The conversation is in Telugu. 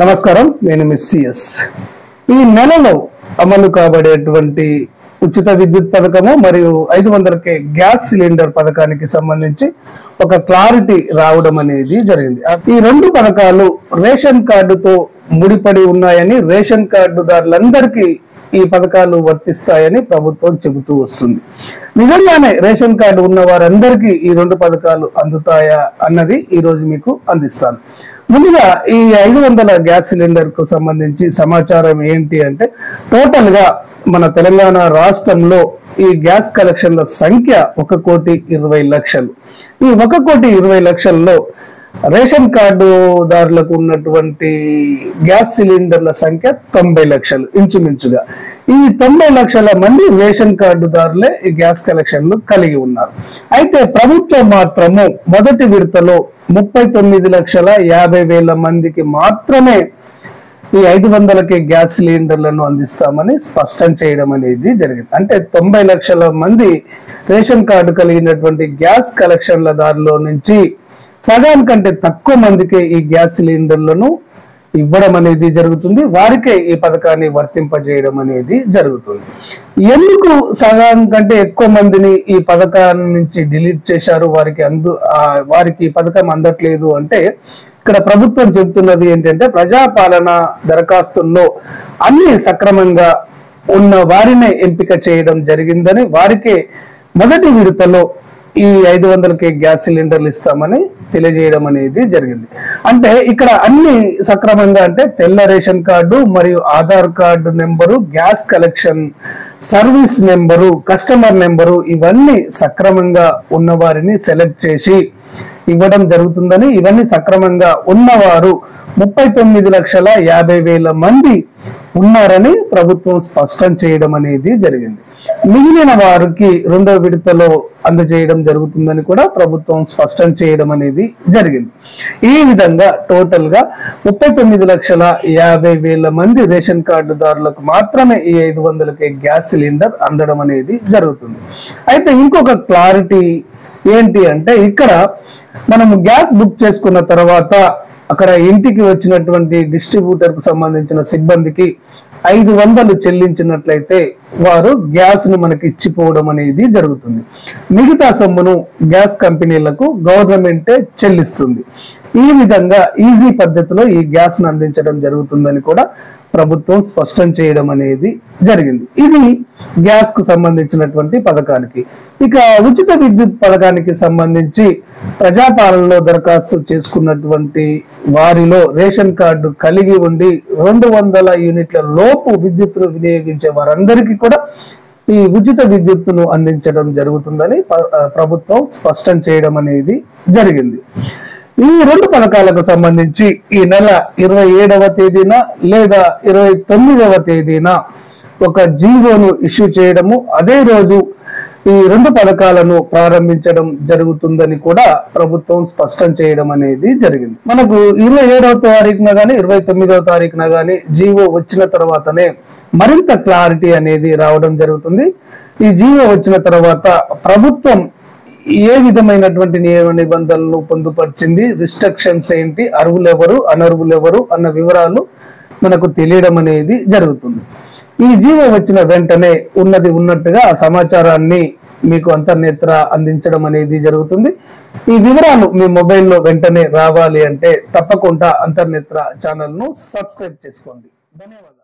నమస్కారం, నేను మిస్ ఈ నెలలో అమలు కాబడేటువంటి ఉచిత విద్యుత్ పథకము మరియు 500కే గ్యాస్ సిలిండర్ పథకానికి సంబంధించి ఒక క్లారిటీ రావడం అనేది జరిగింది. ఈ రెండు పథకాలు రేషన్ కార్డుతో ముడిపడి ఉన్నాయని, రేషన్ కార్డుదారులందరికీ ఈ పథకాలు వర్తిస్తాయని ప్రభుత్వం చెబుతూ వస్తుంది. నిజంగానే రేషన్ కార్డు ఉన్న వారందరికీ ఈ రెండు పథకాలు అందుతాయా అన్నది ఈ రోజు మీకు అందిస్తాను. ముందుగా ఈ 500 గ్యాస్ సిలిండర్ కు సంబంధించి సమాచారం ఏంటి అంటే, టోటల్ గా మన తెలంగాణ రాష్ట్రంలో ఈ గ్యాస్ కలెక్షన్ల సంఖ్య 1,20,00,000. ఈ 1,20,00,000లో రేషన్ కార్డుదారులకు ఉన్నటువంటి గ్యాస్ సిలిండర్ల సంఖ్య 90 లక్షలు ఇంచుమించుగా. ఈ 90 లక్షల మంది రేషన్ కార్డుదారులే ఈ గ్యాస్ కలెక్షన్లు కలిగి ఉన్నారు. అయితే ప్రభుత్వం మాత్రము మొదటి విడతలో 39,50,000 మందికి మాత్రమే ఈ 500కే గ్యాస్ సిలిండర్లను అందిస్తామని స్పష్టం చేయడం అనేది జరిగింది. అంటే 90 లక్షల మంది రేషన్ కార్డు కలిగినటువంటి గ్యాస్ కలెక్షన్ల దారిలో నుంచి సగానికంటే తక్కువ మందికి ఈ గ్యాస్ సిలిండర్లను ఇవ్వడం అనేది జరుగుతుంది. వారికే ఈ పథకాన్ని వర్తింపజేయడం అనేది జరుగుతుంది. ఎందుకు సగానికంటే ఎక్కువ మందిని ఈ పథకాన్ని నుంచి డిలీట్ చేశారు, వారికి ఈ పథకం అందట్లేదు అంటే, ఇక్కడ ప్రభుత్వం చెబుతున్నది ఏంటంటే, ప్రజాపాలన దరఖాస్తుల్లో అన్ని సక్రమంగా ఉన్న వారినే ఎంపిక చేయడం జరిగిందని, వారికే మొదటి విడతలో ఈ 500కే గ్యాస్ సిలిండర్లు ఇస్తామని తెలియజేయడం అనేది జరిగింది. అంటే ఇక్కడ అన్ని సక్రమంగా అంటే తెల్ల రేషన్ కార్డు మరియు Aadhaar card number, gas collection service number, customer number ఇవన్నీ సక్రమంగా ఉన్న వారిని సెలెక్ట్ చేసి ఇవ్వడం జరుగుతుందని, ఇవన్నీ సక్రమంగా ఉన్నవారు 39,50,000 మంది ఉన్నారని ప్రభుత్వం స్పష్టం చేయడం అనేది జరిగింది. మిగిలిన వారికి రెండో విడతలో అందజేయడం జరుగుతుందని కూడా ప్రభుత్వం స్పష్టం చేయడం అనేది జరిగింది. ఈ విధంగా టోటల్ గా 39,50,000 మంది రేషన్ కార్డుదారులకు మాత్రమే ఈ 500కే గ్యాస్ సిలిండర్ అందడం అనేది జరుగుతుంది. అయితే ఇంకొక క్లారిటీ ఏంటి అంటే, ఇక్కడ మనము గ్యాస్ బుక్ చేసుకున్న తర్వాత అక్కడ ఇంటికి వచ్చినటువంటి డిస్ట్రిబ్యూటర్ కు సంబంధించిన సిబ్బందికి 500 చెల్లించినట్లయితే వారు గ్యాస్ ను మనకి ఇచ్చిపోవడం అనేది జరుగుతుంది. మిగతా సొమ్మును గ్యాస్ కంపెనీలకు గవర్నమెంటే చెల్లిస్తుంది. ఈ విధంగా ఈజీ పద్ధతిలో ఈ గ్యాస్ ను అందించడం జరుగుతుందని కూడా ప్రభుత్వం స్పష్టం చేయడం అనేది జరిగింది. ఇది గ్యాస్ కు సంబంధించినటువంటి పథకానికి. ఇక ఉచిత విద్యుత్ పథకానికి సంబంధించి ప్రజాపాలనలో దరఖాస్తు చేసుకున్నటువంటి వారిలో రేషన్ కార్డు కలిగి ఉండి 200 యూనిట్ల లోపు విద్యుత్తును వినియోగించే వారందరికీ కూడా ఈ ఉచిత విద్యుత్తును అందించడం జరుగుతుందని ప్రభుత్వం స్పష్టం చేయడం అనేది జరిగింది. ఈ రెండు పథకాలకు సంబంధించి ఈ నెల 27వ తేదీన లేదా 29వ తేదీన ఒక జీవోను ఇష్యూ చేయడము, అదే రోజు ఈ రెండు పథకాలను ప్రారంభించడం జరుగుతుందని కూడా ప్రభుత్వం స్పష్టం చేయడం అనేది జరిగింది. మనకు 27వ తారీఖున గానీ 29వ తారీఖున గానీ జీవో వచ్చిన తర్వాతనే మరింత క్లారిటీ అనేది రావడం జరుగుతుంది. ఈ జీవో వచ్చిన తర్వాత ప్రభుత్వం ఏ విధమైనటువంటి నియమ నిబంధనలు పొందుపరిచింది, రిస్ట్రిక్షన్స్ ఏంటి, అర్హులెవరు అనర్హులెవరు అన్న వివరాలు మనకు తెలియడం అనేది జరుగుతుంది. ఈ జీవో వచ్చిన వెంటనే ఉన్నది ఉన్నట్టుగా ఆ సమాచారాన్ని మీకు అంతర్నేత్ర అందించడం అనేది జరుగుతుంది. ఈ వివరాలు మీ మొబైల్లో వెంటనే రావాలి అంటే తప్పకుండా అంతర్నేత్ర ఛానల్ ను సబ్స్క్రైబ్ చేసుకోండి. ధన్యవాదాలు.